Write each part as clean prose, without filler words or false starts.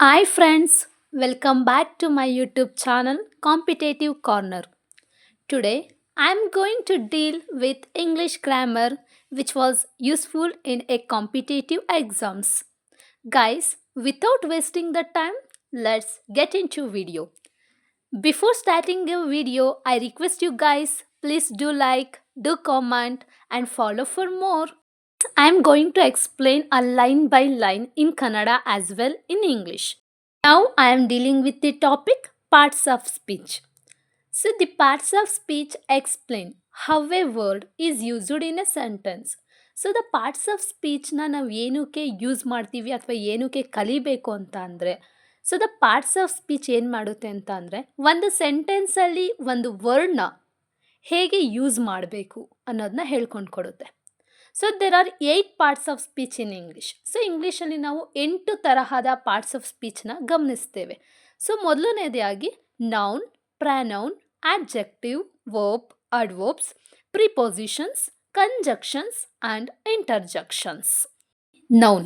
Hi friends, welcome back to my YouTube channel Competitive Corner. Today I am going to deal with English grammar which was useful in a competitive exams. Guys, without wasting the time, let's get into video. Before starting the video, I request you guys please do like, do comment and follow for more. I am going to explain a line by line in Kannada as well in English. Now I am dealing with the topic parts of speech. So the parts of speech explain how a word is used in a sentence. So the parts of ಸ್ಪೀಚ್ನ ನಾವು ಏನಕ್ಕೆ use ಮಾಡ್ತೀವಿ ಅಥವಾ ಏನಕ್ಕೆ ಕಲಿಬೇಕು ಅಂತ ಅಂದರೆ so the parts of speech ಏನು ಮಾಡುತ್ತೆ ಅಂತ ಅಂದರೆ ಒಂದು ಸೆಂಟೆನ್ಸಲ್ಲಿ ಒಂದು ವರ್ಡ್ನ ಹೇಗೆ ಯೂಸ್ ಮಾಡಬೇಕು ಅನ್ನೋದನ್ನ ಹೇಳ್ಕೊಂಡು ಕೊಡುತ್ತೆ. So there R 8 parts of speech in English. So ಇಂಗ್ಲೀಷಲ್ಲಿ ನಾವು 8 ತರಹದ ಪಾರ್ಟ್ಸ್ ಆಫ್ ಸ್ಪೀಚ್ನ ಗಮನಿಸ್ತೇವೆ. ಸೊ ಮೊದಲನೇದಾಗಿ noun, pronoun, adjective, verb, adverbs, prepositions, conjunctions and interjections. Noun.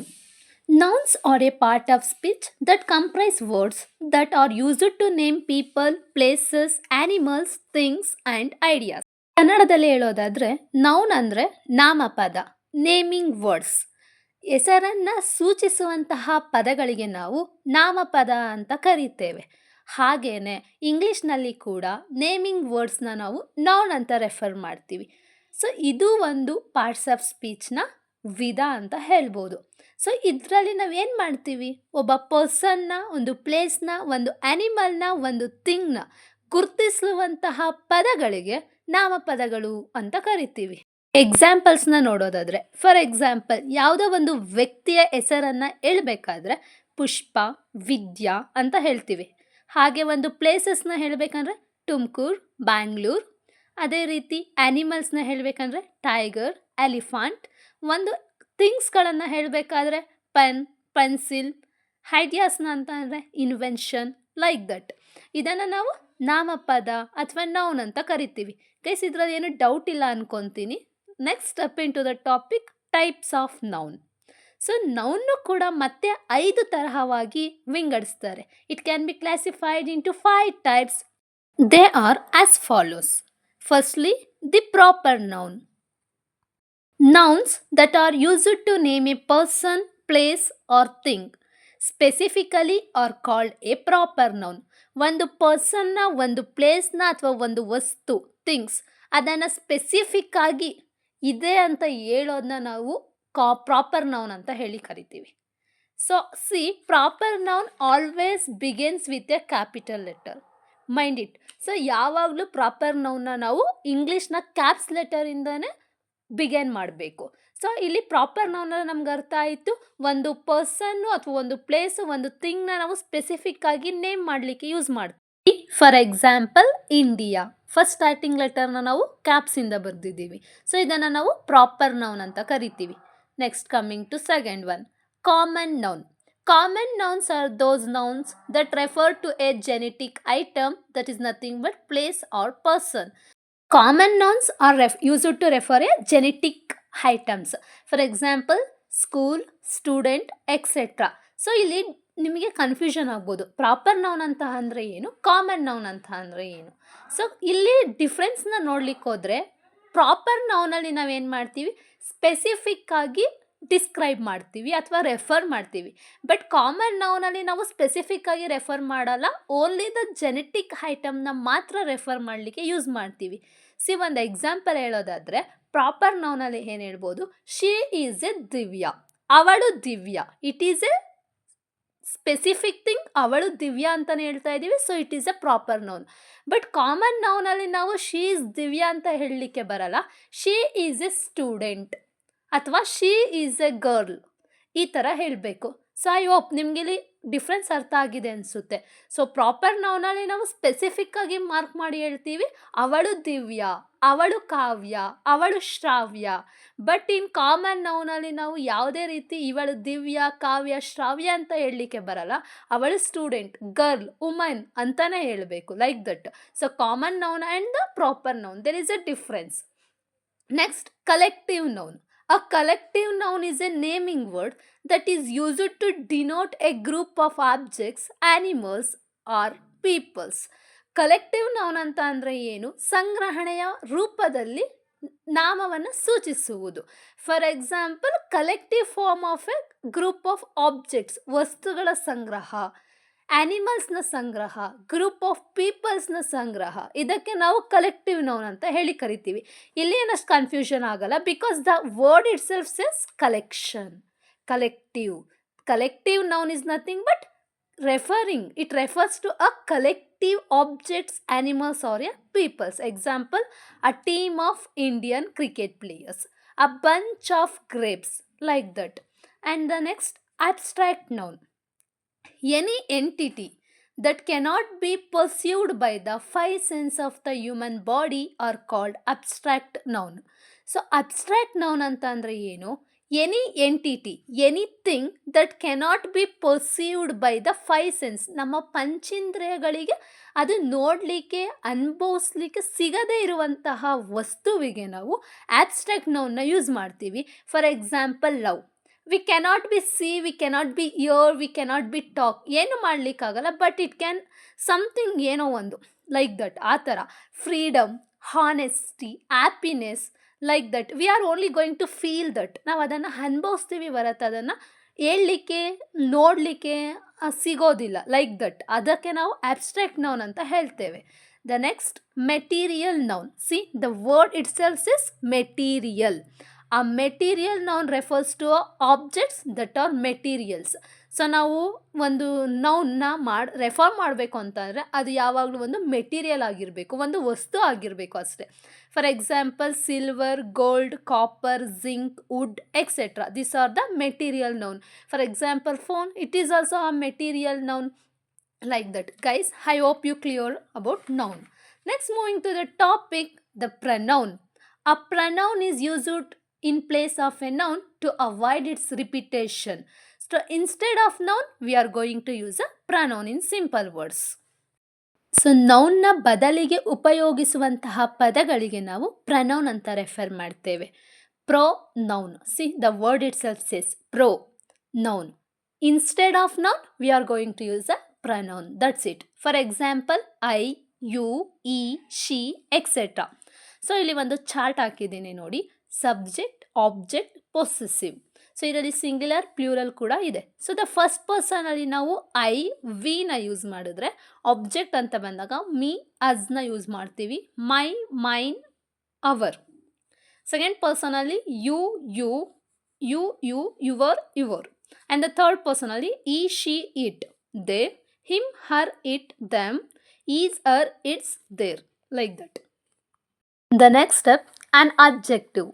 Nouns are a part of speech that comprise words that are used to name people, places, animals, things and ideas. ಕನ್ನಡದಲ್ಲಿ ಹೇಳೋದಾದ್ರೆ noun ಅಂದರೆ ನಾಮಪದ, naming words. ಹೆಸರನ್ನ ಸೂಚಿಸುವಂತಹ ಪದಗಳಿಗೆ ನಾವು ನಾಮಪದ ಅಂತ ಕರೀತೇವೆ. ಹಾಗೇನೆ ಇಂಗ್ಲೀಷ್ನಲ್ಲಿ ಕೂಡ ನೇಮಿಂಗ್ ವರ್ಡ್ಸ್ನ ನಾವು ನೌನ್ ಅಂತ ರೆಫರ್ ಮಾಡ್ತೀವಿ. ಸೊ ಇದು ಒಂದು ಪಾರ್ಟ್ಸ್ ಆಫ್ ಸ್ಪೀಚ್ನ ವಿಧ ಅಂತ ಹೇಳ್ಬೋದು. ಸೊ ಇದರಲ್ಲಿ ನಾವೇನು ಮಾಡ್ತೀವಿ, ಒಬ್ಬ ಪರ್ಸನ್ನ, ಒಂದು ಪ್ಲೇಸ್ನ, ಒಂದು ಆ್ಯನಿಮಲ್ನ, ಒಂದು ಥಿಂಗ್ನ ಗುರುತಿಸುವಂತಹ ಪದಗಳಿಗೆ ನಾಮಪದಗಳು ಅಂತ ಕರಿತೀವಿ. ಎಕ್ಸಾಂಪಲ್ಸ್ನ ನೋಡೋದಾದರೆ, ಫಾರ್ ಎಕ್ಸಾಂಪಲ್ ಯಾವುದೋ ಒಂದು ವ್ಯಕ್ತಿಯ ಹೆಸರನ್ನು ಹೇಳ್ಬೇಕಾದ್ರೆ ಪುಷ್ಪ, ವಿದ್ಯಾ ಅಂತ ಹೇಳ್ತೀವಿ. ಹಾಗೆ ಒಂದು ಪ್ಲೇಸಸ್ನ ಹೇಳಬೇಕಂದ್ರೆ ತುಮಕೂರು, ಬ್ಯಾಂಗ್ಳೂರು. ಅದೇ ರೀತಿ ಆ್ಯನಿಮಲ್ಸ್ನ ಹೇಳಬೇಕಂದ್ರೆ ಟೈಗರ್, ಎಲಿಫಾಂಟ್. ಒಂದು ಥಿಂಗ್ಸ್ಗಳನ್ನು ಹೇಳಬೇಕಾದ್ರೆ ಪೆನ್, ಪೆನ್ಸಿಲ್. ಐಡಿಯಾಸ್ನ ಅಂತ ಅಂದರೆ ಇನ್ವೆನ್ಷನ್, ಲೈಕ್ ದಟ್. ಇದನ್ನು ನಾವು ನಾಮಪದ ಅಥವಾ ನೌನ್ ಅಂತ ಕರಿತೀವಿ. ಗೈಸ್, ಇದರಲ್ಲಿ ಏನು ಡೌಟ್ ಇಲ್ಲ ಅನ್ಕೊತೀನಿ. Next step in to the topic types of noun. So ನೌನ್ನು ಕೂಡ ಮತ್ತೆ 5 ತರಹವಾಗಿ ವಿಂಗಡಿಸ್ತಾರೆ. It can be classified into 5 types. They are as follows. Firstly the proper noun. Nouns that are used to name a person, place or thing specifically are called a proper noun. ಒಂದು ಪರ್ಸನ್ನ, ಒಂದು ಪ್ಲೇಸ್ನ ಅಥವಾ ಒಂದು ವಸ್ತು, things, ಅದನ್ನು specific ಆಗಿ ಇದೆ ಅಂತ ಹೇಳೋದನ್ನ ನಾವು ಪ್ರಾಪರ್ ನೌನ್ ಅಂತ ಹೇಳಿ ಕರಿತೀವಿ. So C, proper noun always begins with A capital letter. Mind it. So ಯಾವಾಗಲೂ ಪ್ರಾಪರ್ ನೌನ್ನ ನಾವು ಇಂಗ್ಲೀಷ್ನ ಕ್ಯಾಪ್ಸ್ ಲೆಟರಿಂದನೇ ಬಿಗೇನ್ ಮಾಡಬೇಕು. ಸೊ ಇಲ್ಲಿ ಪ್ರಾಪರ್ ನೌನಲ್ಲಿ ನಮ್ಗೆ ಅರ್ಥ ಆಯಿತು, ಒಂದು ಪರ್ಸನ್ನು ಅಥವಾ ಒಂದು ಪ್ಲೇಸು, ಒಂದು ಥಿಂಗ್ನ ನಾವು ಸ್ಪೆಸಿಫಿಕ್ ಆಗಿ ನೇಮ್ ಮಾಡಲಿಕ್ಕೆ ಯೂಸ್ ಮಾಡ್ತೀವಿ. For example India, first starting ಲೆಟರ್ನ ನಾವು ಕ್ಯಾಪ್ಸಿಂದ ಬರೆದಿದ್ದೀವಿ. ಸೊ ಇದನ್ನು ನಾವು ಪ್ರಾಪರ್ ನೌನ್ ಅಂತ ಕರಿತೀವಿ. Next coming to second one, common noun. Common nouns are those nouns that refer to a genetic item that is nothing but place or person. Common nouns are used to refer a genetic items. For example, school, student, etc. So ಇಲ್ಲಿ ನಿಮಗೆ confusion ಆಗ್ಬೋದು, proper noun ಅಂತ ಅಂದರೆ ಏನು, common noun ಅಂತ ಅಂದರೆ ಏನು. So ಇಲ್ಲಿ ಡಿಫ್ರೆನ್ಸ್ನ ನೋಡ್ಲಿಕ್ಕೆ ಹೋದರೆ, ಪ್ರಾಪರ್ ನೌನಲ್ಲಿ ನಾವೇನು ಮಾಡ್ತೀವಿ, ಸ್ಪೆಸಿಫಿಕ್ ಆಗಿ ಡಿಸ್ಕ್ರೈಬ್ ಮಾಡ್ತೀವಿ ಅಥವಾ ರೆಫರ್ ಮಾಡ್ತೀವಿ. ಬಟ್ ಕಾಮನ್ ನೌನಲ್ಲಿ ನಾವು ಸ್ಪೆಸಿಫಿಕ್ ಆಗಿ ರೆಫರ್ ಮಾಡಲ್ಲ, ಓನ್ಲಿ ದ ಜೆನೆಟಿಕ್ ಐಟಮ್ನ ಮಾತ್ರ ರೆಫರ್ ಮಾಡಲಿಕ್ಕೆ ಯೂಸ್ ಮಾಡ್ತೀವಿ. ಸಿ, ಒಂದು ಎಕ್ಸಾಂಪಲ್ ಹೇಳೋದಾದರೆ, ಪ್ರಾಪರ್ ನೌನಲ್ಲಿ ಏನು ಹೇಳ್ಬೋದು, ಶಿ ಈಸ್ ಎ ದಿವ್ಯಾ, ಅವಳು Divya. It is a specific thing, ಅವಳು ದಿವ್ಯಾ ಅಂತಲೇ ಹೇಳ್ತಾ ಇದ್ದೀವಿ. So it is a proper noun. But common ನೌನಲ್ಲಿ ನಾವು ಶಿ ಈಸ್ ದಿವ್ಯಾ ಅಂತ ಹೇಳಲಿಕ್ಕೆ ಬರಲ್ಲ. ಶಿ ಈಸ್ ಎ ಸ್ಟೂಡೆಂಟ್ ಅಥವಾ ಶಿ ಈಸ್ ಎ ಗರ್ಲ್, ಈ ಥರ ಹೇಳಬೇಕು. ಸೊ ಐ ಹೋಪ್ ನಿಮಗೆ ಇಲ್ಲಿ ಡಿಫ್ರೆನ್ಸ್ ಅರ್ಥ ಆಗಿದೆ ಅನಿಸುತ್ತೆ. ಸೊ ಪ್ರಾಪರ್ ನೌನಲ್ಲಿ ನಾವು ಸ್ಪೆಸಿಫಿಕ್ ಆಗಿ ಮಾರ್ಕ್ ಮಾಡಿ ಹೇಳ್ತೀವಿ, ಅವಳು ದಿವ್ಯಾ, ಅವಳು ಕಾವ್ಯ, ಅವಳು ಶ್ರಾವ್ಯ. ಬಟ್ ಇನ್ ಕಾಮನ್ ನೌನಲ್ಲಿ ನಾವು ಯಾವುದೇ ರೀತಿ ಇವಳು ದಿವ್ಯಾ, ಕಾವ್ಯ, ಶ್ರಾವ್ಯ ಅಂತ ಹೇಳಲಿಕ್ಕೆ ಬರಲ್ಲ. ಅವಳು ಸ್ಟೂಡೆಂಟ್, ಗರ್ಲ್, ವುಮನ್ ಅಂತಲೇ ಹೇಳಬೇಕು, like that. So common noun and the proper noun, there is a difference. Next, collective noun. A collective noun is a naming word that is used to denote a group of objects, animals or peoples. Collective noun ಅಂತ ಅಂದರೆ ಏನು? ಸಂಗ್ರಹಣೆಯ ರೂಪದಲ್ಲಿ ನಾಮವನ್ನು ಸೂಚಿಸುವುದು. For example, collective form of a group of objects, ವಸ್ತುಗಳ ಸಂಗ್ರಹ, ಆನಿಮಲ್ಸ್ನ ಸಂಗ್ರಹ, ಗ್ರೂಪ್ ಆಫ್ ಪೀಪಲ್ಸ್ನ ಸಂಗ್ರಹ, ಇದಕ್ಕೆ ನಾವು ಕಲೆಕ್ಟಿವ್ ನೌನ್ ಅಂತ ಹೇಳಿ ಕರಿತೀವಿ. ಇಲ್ಲಿ ಏನಷ್ಟು ಕನ್ಫ್ಯೂಷನ್ ಆಗಲ್ಲ, because the word itself says collection. Collective noun is nothing but it refers to a collective objects, animals or a peoples. Example, a team of Indian cricket players, a bunch of grapes, like that. And the next, abstract noun. Any entity that cannot be perceived by the five senses of the human body are called abstract noun. So abstract noun anta andre ಏನು? Any entity, anything that cannot be perceived by the five sense, ನಮ್ಮ ಪಂಚೇಂದ್ರಿಯಗಳಿಗೆ ಅದು ನೋಡಲಿಕ್ಕೆ, ಅನುಭವಿಸ್ಲಿಕ್ಕೆ ಸಿಗದೇ ಇರುವಂತಹ ವಸ್ತುವಿಗೆ ನಾವು ಆಬ್ಸ್ಟ್ರಾಕ್ಟ್ ನೌನ್ನ ಯೂಸ್ ಮಾಡ್ತೀವಿ. For example, love. We cannot be see, we cannot be hear, we cannot be talk, ಏನು ಮಾಡಲಿಕ್ಕಾಗಲ್ಲ, ಬಟ್ ಇಟ್ ಕ್ಯಾನ್ ಸಮಥಿಂಗ್, ಏನೋ ಒಂದು, ಲೈಕ್ ದಟ್. ಆ ಥರ freedom, honesty, happiness, like that. We are only going to feel that. ನಾವು ಅದನ್ನು ಅನುಭವಿಸ್ತೀವಿ ಹೊರತು ಅದನ್ನು ಹೇಳಲಿಕ್ಕೆ, ನೋಡಲಿಕ್ಕೆ ಸಿಗೋದಿಲ್ಲ, ಲೈಕ್ ದಟ್. ಅದಕ್ಕೆ ನಾವು ಆಬ್ಸ್ಟ್ರಾಕ್ಟ್ ನೌನ್ ಅಂತ ಹೇಳ್ತೇವೆ. The next, material noun. See, the word itself is material. ಆ material noun refers to objects that are materials. So ನಾವು ಒಂದು ನೌನ್ನ ರೆಫರ್ ಮಾಡಬೇಕು ಅಂತಂದರೆ ಅದು ಯಾವಾಗಲೂ ಒಂದು ಮೆಟೀರಿಯಲ್ ಆಗಿರಬೇಕು, ಒಂದು ವಸ್ತು ಆಗಿರಬೇಕು ಅಷ್ಟೇ. For example, silver, gold, copper, zinc, wood, etcetera. This are the material noun. For example, phone, it is also a material noun, like that. Guys, I hope you clear about noun. Next, moving to the topic, the pronoun. A pronoun is used in place of a noun to avoid its repetition. So instead of noun, we are going to use a pronoun in simple words. So ನೌನ್ನ ಬದಲಿಗೆ ಉಪಯೋಗಿಸುವಂತಹ ಪದಗಳಿಗೆ ನಾವು pronoun ಅಂತ refer ಮಾಡ್ತೇವೆ. Pro noun. See, the word itself says pro noun. Instead of noun, we are going to use a pronoun. That's it. For example, I, you, he, she, etc. So ಇಲ್ಲಿ ಒಂದು chart ಹಾಕಿದ್ದೀನಿ ನೋಡಿ. Subject, object, possessive. So ಇದರಲ್ಲಿ singular, plural ಕೂಡ ಇದೆ. So the first ಪರ್ಸನಲ್ಲಿ ನಾವು I, ವಿನ use ಮಾಡಿದ್ರೆ, ಆಬ್ಜೆಕ್ಟ್ ಅಂತ ಬಂದಾಗ ಮೀ, ಅಸ್ನ ಯೂಸ್ ಮಾಡ್ತೀವಿ. My, mine, our. ಸೆಕೆಂಡ್ ಪರ್ಸನಲ್ಲಿ you, your. And the third ಪರ್ಸನಲ್ಲಿ he, she, it, they, him, her, it, them, is, her, its, their, like that. The next step, an adjective.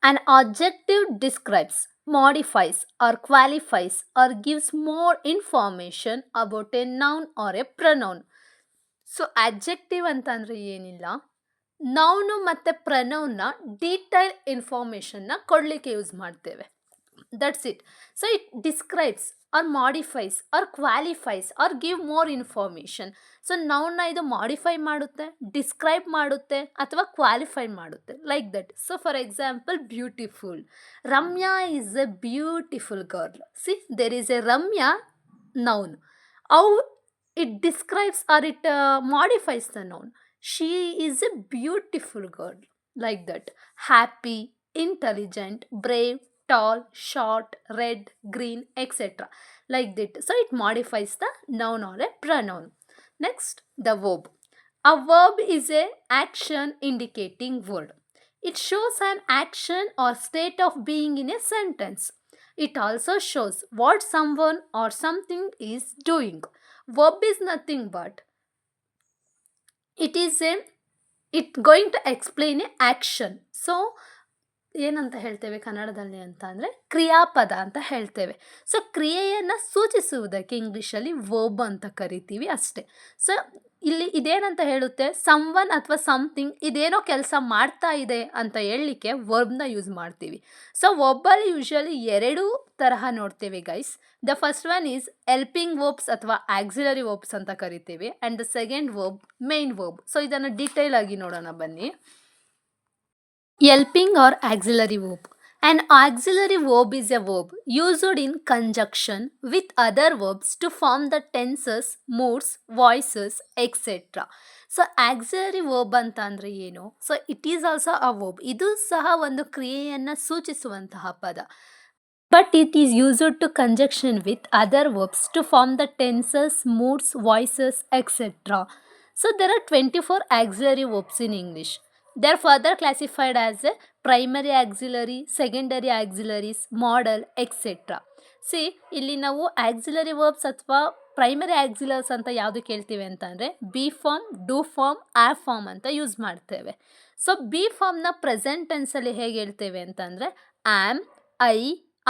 An adjective describes, modifies or qualifies or gives more information about a noun or a pronoun. So adjective ಅಂತಂದರೆ ಏನಿಲ್ಲ, noun ಮತ್ತು ಪ್ರನೌನ್ನ detail ಇನ್ಫಾರ್ಮೇಷನ್ನ ಕೊಡಲಿಕ್ಕೆ use ಮಾಡ್ತೇವೆ. That's it. So it describes or modifies or qualifies or give more information. So ನೌನ್ನ ಇದು modify ಮಾಡುತ್ತೆ, describe ಮಾಡುತ್ತೆ ಅಥವಾ ಕ್ವಾಲಿಫೈ ಮಾಡುತ್ತೆ, like that. So for example, beautiful. Ramya is a beautiful girl. See, there is a Ramya noun. How it describes or it modifies the noun. She is a beautiful girl, like that. Happy, intelligent, brave, tall, short, red, green, etc. like that. So it modifies the noun or a pronoun. Next, the verb. A verb is a action indicating word. It shows an action or state of being in a sentence. It also shows what someone or something is doing. Verb is nothing but it going to explain a action. So ಏನಂತ ಹೇಳ್ತೇವೆ ಕನ್ನಡದಲ್ಲಿ ಅಂತ ಅಂದರೆ ಕ್ರಿಯಾಪದ ಅಂತ ಹೇಳ್ತೇವೆ. So ಕ್ರಿಯೆಯನ್ನು ಸೂಚಿಸುವುದಕ್ಕೆ ಇಂಗ್ಲೀಷಲ್ಲಿ ವರ್ಬ್ ಅಂತ ಕರಿತೀವಿ ಅಷ್ಟೇ. ಸೊ ಇಲ್ಲಿ ಇದೇನಂತ ಹೇಳುತ್ತೆ, ಸಮ್ವನ್ ಅಥವಾ ಸಮಥಿಂಗ್ ಇದೇನೋ ಕೆಲಸ ಮಾಡ್ತಾ ಇದೆ ಅಂತ ಹೇಳಲಿಕ್ಕೆ ವರ್ಬ್ನ ಯೂಸ್ ಮಾಡ್ತೀವಿ. ಸೊ ವರ್ಬಲ್ಲಿ ಯೂಶ್ವಲಿ ಎರಡು ತರಹ ನೋಡ್ತೇವೆ guys. The first one is helping verbs ಅಥವಾ ಆಕ್ಸಿಲರಿ ವರ್ಬ್ಸ್ ಅಂತ ಕರಿತೀವಿ. And the second verb main verb. So ಇದನ್ನು ಡೀಟೇಲ್ ಆಗಿ ನೋಡೋಣ ಬನ್ನಿ. Helping or auxiliary verb. An auxiliary verb is a verb used in conjunction with other verbs to form the tenses, moods, voices, etc. So auxiliary verb ಅಂತ ಅಂದರೆ ಏನು? So it is also a verb. ಇದು ಸಹ ಒಂದು ಕ್ರಿಯೆಯನ್ನು ಸೂಚಿಸುವಂತಹ ಪದ. But it is used to conjunction with other verbs to form the tenses, moods, voices, etcetera. So there are 24 auxiliary verbs in English. They are further classified as a primary auxiliary, secondary auxiliaries, modal, etc. See ಇಲ್ಲಿ ನಾವು auxiliary verbs ಅಥವಾ primary auxiliaries ಅಂತ ಯಾವುದು ಕೇಳ್ತೀವಿ ಅಂತಂದರೆ be form, do form, are form ಅಂತ use ಮಾಡ್ತೇವೆ. So be ಫಾರ್ಮ್ನ ಪ್ರೆಸೆಂಟ್ ಟೆನ್ಸಲ್ಲಿ ಹೇಗೆ ಹೇಳ್ತೇವೆ ಅಂತಂದರೆ ಆಮ್, ಐ,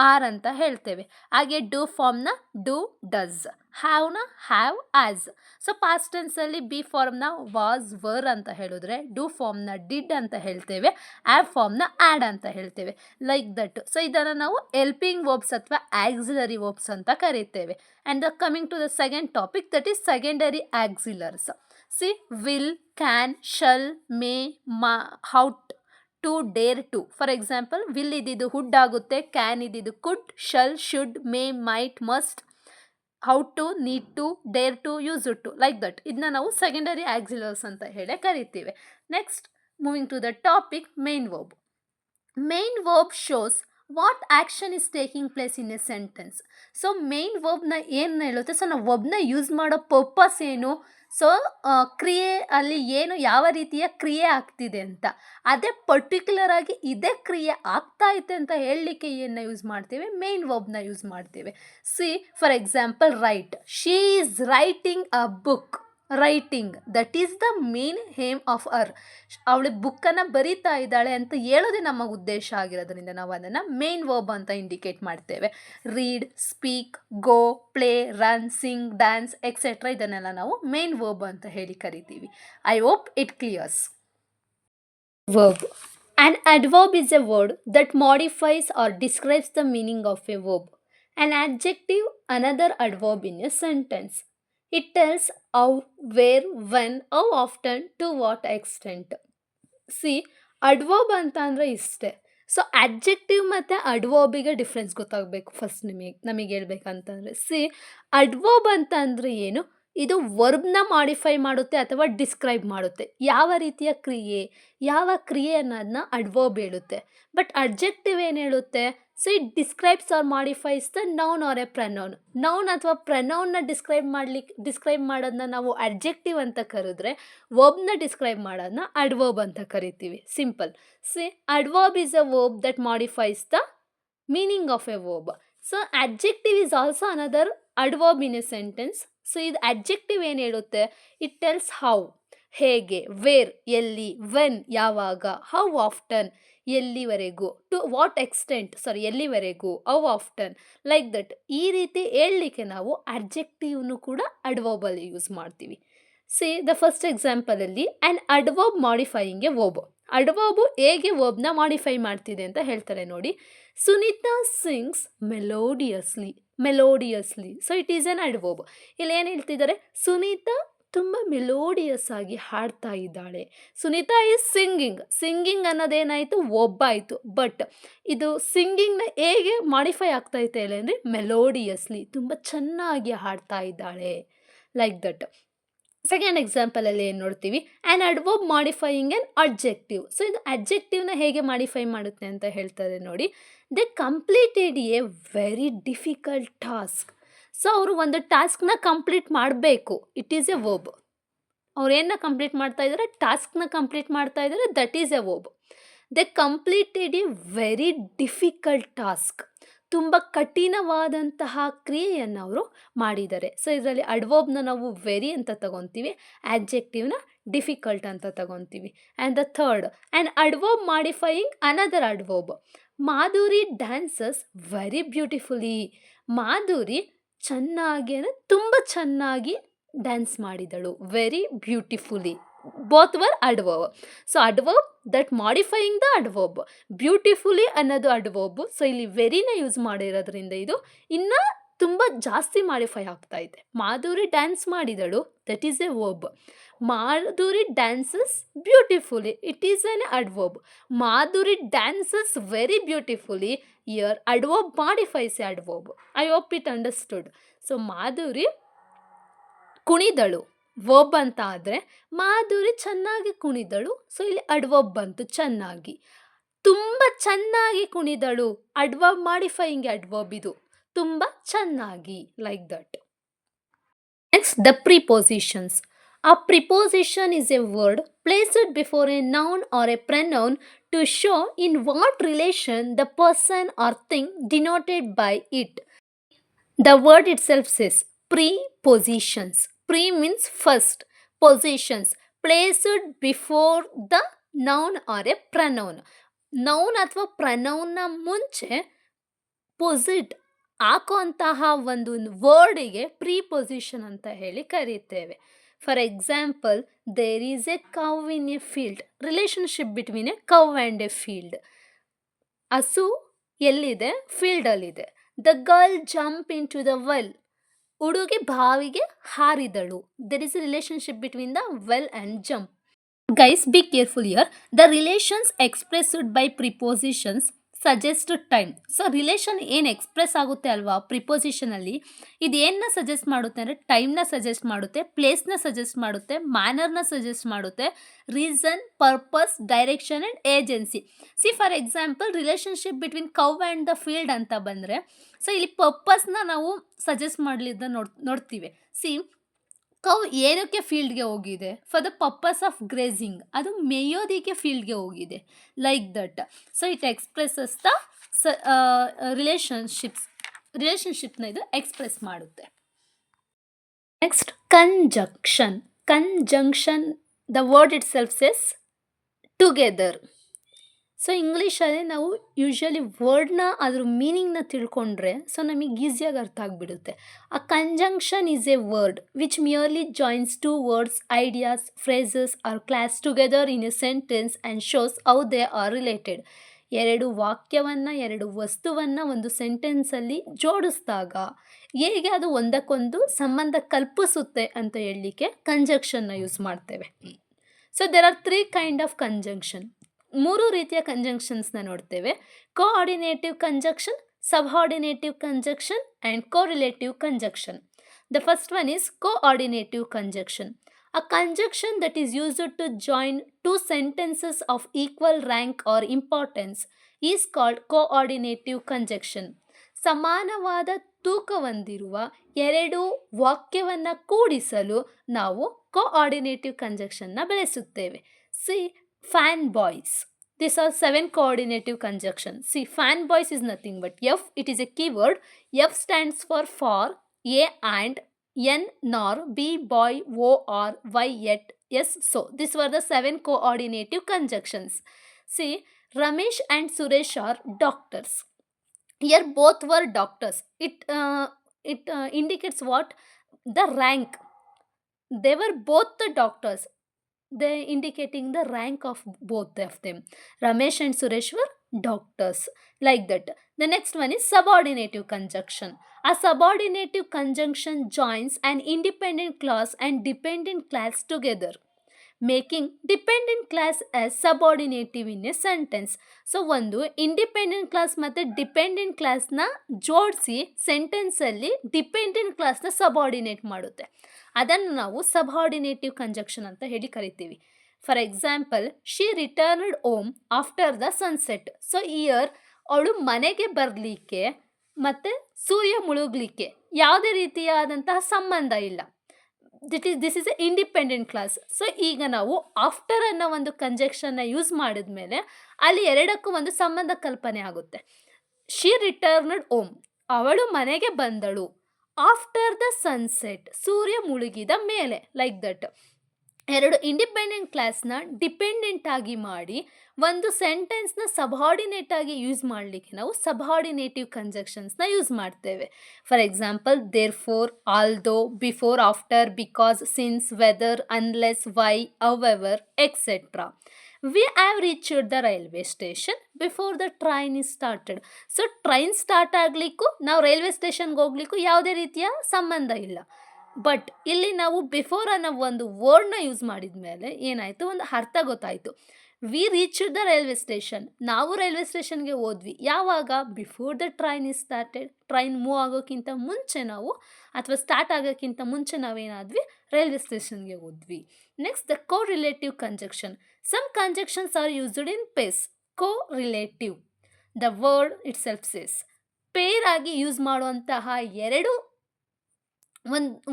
ಆರ್ ಅಂತ ಹೇಳ್ತೇವೆ. ಹಾಗೆ ಡೂ ಫಾರ್ಮ್ನ ಡೂ, ಡಸ್. ಹ್ಯಾವ್ನ ಹ್ಯಾವ್, ಆಸ್. ಸೊ ಪಾಸ್ಟ್ ಟೆನ್ಸಲ್ಲಿ ಬಿ ಫಾರ್ಮ್ನ ವಾಸ್, ವರ್ ಅಂತ ಹೇಳಿದ್ರೆ ಡೂ ಫಾರ್ಮ್ನ ಡಿಡ್ ಅಂತ ಹೇಳ್ತೇವೆ. ಆ್ಯವ್ ಫಾರ್ಮ್ನ ಆ್ಯಡ್ ಅಂತ ಹೇಳ್ತೇವೆ. Like that. ಸೊ ಇದನ್ನು ನಾವು ಎಲ್ಪಿಂಗ್ ವರ್ಬ್ಸ್ ಅಥವಾ ಆಕ್ಸಿಲರಿ ವರ್ಬ್ಸ್ ಅಂತ ಕರೀತೇವೆ. And coming to the second topic, that is secondary auxiliaries. See will, can, shall, may, ought, to, dare to. For example will ಇದ್ದಿದ್ದು ಹುಡ್ ಆಗುತ್ತೆ, can ಇದ್ದಿದ್ದು could, shall, should, may, might, must, ought to, need to, dare to, used to. Like that. ಇದನ್ನ ನಾವು secondary auxiliaries ಅಂತ ಹೇಳಿ ಕರಿತೀವಿ. Next moving to the topic main verb. Main verb shows what action is taking place in a sentence. So main ವರ್ಬ್ನ ಏನು ಹೇಳುತ್ತೆ? So ನಾವು ವರ್ಬ್ನ ಯೂಸ್ ಮಾಡೋ ಪರ್ಪಸ್ ಏನು? ಸೊ ಕ್ರಿಯೆ ಅಲ್ಲಿ ಏನು, ಯಾವ ರೀತಿಯ ಕ್ರಿಯೆ ಆಗ್ತಿದೆ ಅಂತ, ಅದೇ ಪರ್ಟಿಕ್ಯುಲರ್ ಆಗಿ ಇದೇ ಕ್ರಿಯೆ ಆಗ್ತಾ ಐತೆ ಅಂತ ಹೇಳಲಿಕ್ಕೆ ಏನು ಯೂಸ್ ಮಾಡ್ತೀವಿ? ಮೇನ್ ವರ್ಬ್ನ ಯೂಸ್ ಮಾಡ್ತೀವಿ. See for example write. She is writing a book. Writing, that is the main aim of er. ಅವಳು ಬುಕ್ಕನ್ನು ಬರೀತಾ ಇದ್ದಾಳೆ ಅಂತ ಹೇಳೋದೇ ನಮ್ಮ ಉದ್ದೇಶ ಆಗಿರೋದ್ರಿಂದ ನಾವು ಅದನ್ನು ಮೇನ್ ವರ್ಬ್ ಅಂತ ಇಂಡಿಕೇಟ್ ಮಾಡ್ತೇವೆ. Read, speak, go, play, run, sing, dance, etcetera ಇದನ್ನೆಲ್ಲ ನಾವು ಮೇನ್ ವರ್ಬ್ ಅಂತ ಹೇಳಿ ಕರಿತೀವಿ. I hope it clears. Verb. An adverb is a word that modifies or describes the meaning of a verb. An adjective, another adverb in a sentence. It tells how, where, when, how often, to what extent. C adverb ಅಂತ ಅಂದರೆ ಇಷ್ಟೇ. So adjective ಮತ್ತು ಅಡ್ವರ್ಬಿಗೆ difference ಗೊತ್ತಾಗಬೇಕು first ನಮಗೆ ಹೇಳ್ಬೇಕಂತಂದರೆ. C adverb ಅಂತ ಅಂದರೆ ಏನು? ಇದು ವರ್ಬ್ನ ಮಾಡಿಫೈ ಮಾಡುತ್ತೆ ಅಥವಾ ಡಿಸ್ಕ್ರೈಬ್ ಮಾಡುತ್ತೆ. ಯಾವ ರೀತಿಯ ಕ್ರಿಯೆ, ಯಾವ ಕ್ರಿಯೆ ಅನ್ನೋದನ್ನ ಅಡ್ವರ್ಬ್ ಹೇಳುತ್ತೆ. ಬಟ್ ಅಡ್ಜೆಕ್ಟಿವ್ ಏನು ಹೇಳುತ್ತೆ? So it describes or modifies the noun or a pronoun. Noun ಅಥವಾ ಪ್ರನೌನ್ನ ಡಿಸ್ಕ್ರೈಬ್ ಮಾಡೋದನ್ನ ನಾವು ಅಡ್ಜೆಕ್ಟಿವ್ ಅಂತ ಕರೆದ್ರೆ, ವರ್ಬ್ನ ಡಿಸ್ಕ್ರೈಬ್ ಮಾಡೋದನ್ನ ಅಡ್ವರ್ಬ್ ಅಂತ ಕರಿತೀವಿ. Simple. See adverb is a verb that modifies the meaning of a verb. So adjective is also another adverb in a sentence. So ಇದು ಅಡ್ಜೆಕ್ಟಿವ್ ಏನು ಹೇಳುತ್ತೆ? ಇಟ್ ಟೆಲ್ಸ್ ಹೌ, ಹೇಗೆ, ವೇರ್, ಎಲ್ಲಿ, ವೆನ್, ಯಾವಾಗ, how often, ಎಲ್ಲಿವರೆಗೂ, to what extent, ಎಲ್ಲಿವರೆಗೂ, how often, like that. ಈ ರೀತಿ ಹೇಳಲಿಕ್ಕೆ ನಾವು ಅಡ್ಜೆಕ್ಟಿವ್ನು ಕೂಡ ಅಡ್ವರ್ಬಲ್ಲಿ ಯೂಸ್ ಮಾಡ್ತೀವಿ. ಸಿ ದ ಫಸ್ಟ್ ಎಕ್ಸಾಂಪಲಲ್ಲಿ an adverb modifying a verb. Adverb ಹೇಗೆ ವರ್ಬ್ನ ಮಾಡಿಫೈ ಮಾಡ್ತಿದೆ ಅಂತ ಹೇಳ್ತಾರೆ ನೋಡಿ. Sunita sings melodiously. So it is an adverb. ಇಲ್ಲಿ ಏನು ಹೇಳ್ತಿದ್ದಾರೆ? ಸುನೀತಾ ತುಂಬ ಮೆಲೋಡಿಯಸ್ ಆಗಿ ಹಾಡ್ತಾ ಇದ್ದಾಳೆ. ಸುನೀತಾ ಈಸ್ ಸಿಂಗಿಂಗ್ ಅನ್ನೋದೇನಾಯಿತು? ಒಬ್ಬಾಯಿತು. ಬಟ್ ಇದು ಸಿಂಗಿಂಗ್ನ ಹೇಗೆ ಮಾಡಿಫೈ ಆಗ್ತಾಯಿದೆ ಅಂದರೆ ಮೆಲೋಡಿಯಸ್ಲಿ, ತುಂಬ ಚೆನ್ನಾಗಿ ಹಾಡ್ತಾ ಇದ್ದಾಳೆ. Like that. ಸೆಕೆಂಡ್ ಎಕ್ಸಾಂಪಲಲ್ಲಿ ಏನು ನೋಡ್ತೀವಿ? An adverb modifying an adjective. So ಇದು ಅಡ್ಜೆಕ್ಟಿವ್ನ ಹೇಗೆ ಮಾಡಿಫೈ ಮಾಡುತ್ತೆ ಅಂತ ಹೇಳ್ತಾರೆ ನೋಡಿ. They completed a very difficult task. So ಅವರು ಒಂದು ಟಾಸ್ಕ್ನ ಕಂಪ್ಲೀಟ್ ಮಾಡಬೇಕು. It is a verb. ಅವ್ರೇನ ಕಂಪ್ಲೀಟ್ ಮಾಡ್ತಾ ಇದ್ದಾರೆ? ಟಾಸ್ಕ್ನ ಕಂಪ್ಲೀಟ್ ಮಾಡ್ತಾ ಇದ್ದಾರೆ. That is a verb. They completed a very difficult task. ತುಂಬ ಕಠಿಣವಾದಂತಹ ಕ್ರಿಯೆಯನ್ನು ಅವರು ಮಾಡಿದ್ದಾರೆ. ಸೊ ಇದರಲ್ಲಿ ಅಡ್ವರ್ಬ್ನ ನಾವು ವೆರಿ ಅಂತ ತಗೊತೀವಿ, ಆಡ್ಜೆಕ್ಟಿವ್ನ ಡಿಫಿಕಲ್ಟ್ ಅಂತ ತಗೊತೀವಿ. And the third, an adverb modifying another adverb. Madhuri dances very beautifully. Madhuri ತುಂಬ ಚೆನ್ನಾಗಿ ಡ್ಯಾನ್ಸ್ ಮಾಡಿದಳು. Very beautifully. Both var adverb. So adverb that modifying the adverb. Beautifully ಅನ್ನೋದು ಅಡ್ವರ್ಬ್. ಸೊ ಇಲ್ಲಿ ವೆರಿನ ಯೂಸ್ ಮಾಡಿರೋದ್ರಿಂದ ಇದು ಇನ್ನು ತುಂಬ ಜಾಸ್ತಿ ಮಾಡಿಫೈ ಆಗ್ತಾ ಇದೆ. ಮಾಧುರಿ ಡ್ಯಾನ್ಸ್ ಮಾಡಿದಳು, that is a verb. Madhuri dances beautifully, it is an adverb. Madhuri dances very beautifully, here adverb modifies a adverb. I hope it understood. So Madhuri ಕುಣಿದಳು ವರ್ಬ್ ಅಂತ ಆದರೆ, ಮಾಧುರಿ ಚೆನ್ನಾಗಿ ಕುಣಿದಳು, ಸೊ ಇಲ್ಲಿ ಅಡ್ವರ್ಬ್ ಬಂತು ಚೆನ್ನಾಗಿ. ತುಂಬ ಚೆನ್ನಾಗಿ ಕುಣಿದಳು, ಅಡ್ವರ್ಬ್ ಮಾಡಿಫೈಯಿಂಗ್ ಅಡ್ವರ್ಬ್ ಇದು, ತುಂಬ ಚೆನ್ನಾಗಿ, like that. Next, the prepositions. A preposition is a word placed before a noun or a pronoun to show in what relation the person or thing denoted by it. The word itself says prepositions. Pre means first, positions placed before the noun or a pronoun. Noun ಅಥವಾ ಪ್ರನೌನ್ನ ಮುಂಚೆ posit ಹಾಕುವಂತಹ ಒಂದು ವರ್ಡಿಗೆ preposition ಅಂತ ಹೇಳಿ ಕರೀತೇವೆ. For example, there is a cow in a field. Relationship between a cow and a field. ಹಸು ಎಲ್ಲಿದೆ? ಫೀಲ್ಡಲ್ಲಿದೆ. The girl jump in to the well. ಹುಡುಗಿ ಬಾವಿಗೆ ಹಾರಿದಳು. There is a relationship between the well and jump. Guys, be careful here. The relations expressed by prepositions suggest time. So relation ಏನು express ಆಗುತ್ತೆ ಅಲ್ವಾ ಪ್ರಿಪೊಸಿಷನಲ್ಲಿ, ಇದು ಏನನ್ನ ಸಜೆಸ್ಟ್ ಮಾಡುತ್ತೆ ಅಂದರೆ ಟೈಮ್ನ ಸಜೆಸ್ಟ್ ಮಾಡುತ್ತೆ, ಪ್ಲೇಸ್ನ ಸಜೆಸ್ಟ್ ಮಾಡುತ್ತೆ, ಮ್ಯಾನರ್ನ ಸಜೆಸ್ಟ್ ಮಾಡುತ್ತೆ, reason, purpose, direction and agency. C for example, relationship between cow and the field ಅಂತ ಬಂದರೆ, ಸೊ ಇಲ್ಲಿ ಪರ್ಪಸ್ನ ನಾವು ಸಜೆಸ್ಟ್ ಮಾಡಲಿದ್ದ ನೋಡ್ತೀವಿ. ಸಿ, ಕೌ ಏನಕ್ಕೆ ಫೀಲ್ಡ್ಗೆ ಹೋಗಿದೆ? For the purpose of grazing. ಅದು ಮೇಯೋದಿಕ್ಕೆ ಫೀಲ್ಡ್ಗೆ ಹೋಗಿದೆ, like that. So it expresses the ರಿಲೇಷನ್ಶಿಪ್ನ ಇದು ಎಕ್ಸ್ಪ್ರೆಸ್ ಮಾಡುತ್ತೆ. Next, conjunction. Conjunction, the word itself says together. So ಇಂಗ್ಲೀಷಲ್ಲಿ ನಾವು ಯೂಶ್ವಲಿ ವರ್ಡ್ನ ಅದ್ರ ಮೀನಿಂಗ್ನ ತಿಳ್ಕೊಂಡ್ರೆ ಸೊ ನಮಗೆ ಈಸಿಯಾಗಿ ಅರ್ಥ ಆಗಿಬಿಡುತ್ತೆ. A conjunction is a word which merely joins two words, ideas, phrases or clause together in a sentence and shows how they are related. ಎರಡು ವಾಕ್ಯವನ್ನು, ಎರಡು ವಸ್ತುವನ್ನು ಒಂದು ಸೆಂಟೆನ್ಸಲ್ಲಿ ಜೋಡಿಸಿದಾಗ ಹೇಗೆ ಅದು ಒಂದಕ್ಕೊಂದು ಸಂಬಂಧ ಕಲ್ಪಿಸುತ್ತೆ ಅಂತ ಹೇಳಲಿಕ್ಕೆ ಕಂಜಂಕ್ಷನ್ನ ಯೂಸ್ ಮಾಡ್ತೇವೆ. So there are 3 kind of conjunction. 3 ರೀತಿಯ ಕಂಜಂಕ್ಷನ್ಸ್ನ ನೋಡ್ತೇವೆ. Coordinative conjunction, subordinative conjunction and correlative conjunction. The first one is coordinative conjunction. A conjunction that is used to join 2 sentences of equal rank or importance is called coordinative conjunction. ಸಮಾನವಾದ ತೂಕ ಹೊಂದಿರುವ 2 ವಾಕ್ಯವನ್ನು ಕೂಡಿಸಲು ನಾವು ಕೋಆರ್ಡಿನೇಟಿವ್ ಕಂಜಂಕ್ಷನ್ನ ಬಳಸುತ್ತೇವೆ. C, fanboys. These are 7 coordinative conjunctions. See, fanboys is nothing but F. It is a keyword. F stands for, A and, N nor, B boy, O or, Y yet, S so. These were the 7 coordinative conjunctions. See, Ramesh and Suresh are doctors. Here both were doctors. It indicates what? The rank. They were both the doctors. They indicating the rank of both of them. Ramesh and Suresh were doctors, like that. The next one is subordinative conjunction. A subordinative conjunction joins an independent clause and dependent clause together, making dependent clause as subordinative in a sentence. So ಒಂದು independent class ಮತ್ತು dependent ಕ್ಲಾಸ್ನ ಜೋಡಿಸಿ ಸೆಂಟೆನ್ಸಲ್ಲಿ dependent ಕ್ಲಾಸ್ನ subordinate ಮಾಡುತ್ತೆ. ಅದನ್ನು ನಾವು ಸಬಾರ್ಡಿನೇಟಿವ್ conjunction ಅಂತ ಹೇಳಿ ಕರಿತೀವಿ. For example, she returned home after the sunset. So here ಅವಳು ಮನೆಗೆ ಬರಲಿಕ್ಕೆ ಮತ್ತು ಸೂರ್ಯ ಮುಳುಗಲಿಕ್ಕೆ ಯಾವುದೇ ರೀತಿಯಾದಂತಹ ಸಂಬಂಧ ಇಲ್ಲ. This is A independent class. So ಈಗ ನಾವು ಆಫ್ಟರ್ ಅನ್ನೋ ಒಂದು ಕಂಜಂಕ್ಷನ್ನ ಯೂಸ್ ಮಾಡಿದ್ಮೇಲೆ ಅಲ್ಲಿ ಎರಡಕ್ಕೂ ಒಂದು ಸಂಬಂಧ ಕಲ್ಪನೆ ಆಗುತ್ತೆ. ಶಿ ರಿಟರ್ನ್ಡ್ ಹೋಮ್, ಅವಳು ಮನೆಗೆ ಬಂದಳು. ಆಫ್ಟರ್ ದ ಸನ್ಸೆಟ್, ಸೂರ್ಯ ಮುಳುಗಿದ ಮೇಲೆ, ಲೈಕ್ ದಟ್. ಎರಡು ಇಂಡಿಪೆಂಡೆಂಟ್ ಕ್ಲಾಸ್ನ ಡಿಪೆಂಡೆಂಟ್ ಆಗಿ ಮಾಡಿ ಒಂದು ಸೆಂಟೆನ್ಸ್ನ ಸಬಾರ್ಡಿನೇಟ್ ಆಗಿ ಯೂಸ್ ಮಾಡಲಿಕ್ಕೆ ನಾವು ಸಬಾರ್ಡಿನೇಟಿವ್ ಕಂಜಂಕ್ಷನ್ಸ್ನ ಯೂಸ್ ಮಾಡ್ತೇವೆ. For example, therefore, although, before, after, because, since, whether, unless, why, however, etcetera. We have reached the railway station before the train is started. So train start ಆಗಲಿಕ್ಕೂ ನಾವು railway ಸ್ಟೇಷನ್ಗೆ ಹೋಗ್ಲಿಕ್ಕೂ ಯಾವುದೇ ರೀತಿಯ ಸಂಬಂಧ ಇಲ್ಲ. But ಇಲ್ಲಿ ನಾವು ಬಿಫೋರ್ ಅನ್ನೋ ಒಂದು ವರ್ಡ್ನ ಯೂಸ್ ಮಾಡಿದ ಮೇಲೆ ಏನಾಯಿತು, ಒಂದು ಅರ್ಥ ಗೊತ್ತಾಯಿತು. We reach the railway station, ನಾವು ರೈಲ್ವೆ ಸ್ಟೇಷನ್ಗೆ ಹೋದ್ವಿ ಯಾವಾಗ, before the train is started. Train move ಆಗೋಕ್ಕಿಂತ ಮುಂಚೆ ನಾವು, ಅಥವಾ ಸ್ಟಾರ್ಟ್ ಆಗೋಕ್ಕಿಂತ ಮುಂಚೆ ನಾವೇನಾದ್ವಿ, ರೈಲ್ವೆ ಸ್ಟೇಷನ್ಗೆ ಹೋದ್ವಿ. Next the correlative conjunction. Some conjunctions are used in pairs. Correlative, the word itself says. Pair ಆಗಿ ಯೂಸ್ ಮಾಡುವಂತಹ ಎರಡು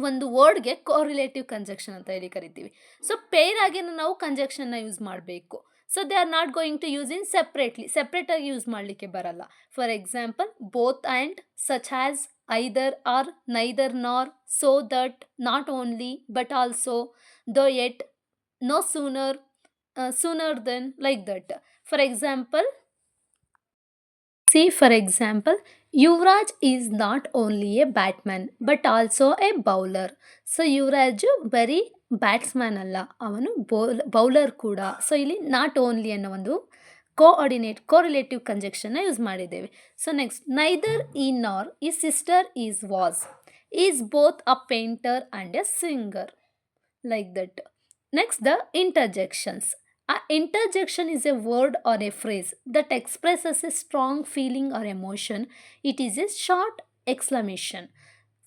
ಒಂದು ವರ್ಡ್ಗೆ ಕೋರಿಲೇಟಿವ್ ಕಂಜಕ್ಷನ್ ಅಂತ ಹೇಳಿ ಕರಿತೀವಿ. ಸೊ ಪೇರ್ ಆಗಿ ನಾವು ಕಂಜಕ್ಷನ್ನ ಯೂಸ್ ಮಾಡಬೇಕು. So they are not going to use in ಸೆಪ್ರೇಟಾಗಿ ಯೂಸ್ ಮಾಡಲಿಕ್ಕೆ ಬರಲ್ಲ. For example, both and, such as, either or, neither nor, so that, not only, but also, though yet, no sooner, sooner than, like that. For example, Yuvraj is not only a batsman but also a bowler. So Yuvraj ಬರೀ batsman ಅಲ್ಲ, ಅವನು bowler ಕೂಡ. So ಇಲ್ಲಿ not only ಅನ್ನೋ ಒಂದು correlative ಕಂಜಕ್ಷನ್ನ use ಮಾಡಿದ್ದೇವೆ. So next, neither ಈ ನಾರ್ ಈ sister is both a painter and a singer, like that. Next the interjections. A interjection is a word or a phrase that expresses a strong feeling or emotion. It is a short exclamation.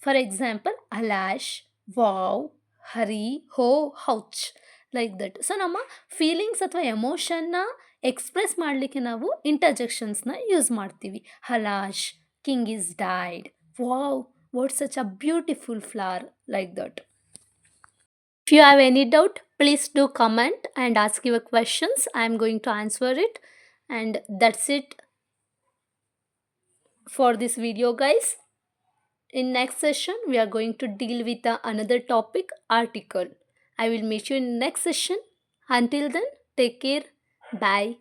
For example, alash, wow, hurry, ho, ouch, like that. So ನಮ್ಮ feelings ಅಥವಾ ಎಮೋಷನ್ನ express ಮಾಡಲಿಕ್ಕೆ ನಾವು ಇಂಟರ್ಜೆಕ್ಷನ್ಸ್ನ use ಮಾಡ್ತೀವಿ. Alas, king is died. Wow, what such a beautiful flower, like that. If you have any doubt, please do comment and ask your questions. I am going to answer it. And that's it for this video, guys. In next session, we are going to deal with another topic, article. I will meet you in next session. Until then, take care. Bye.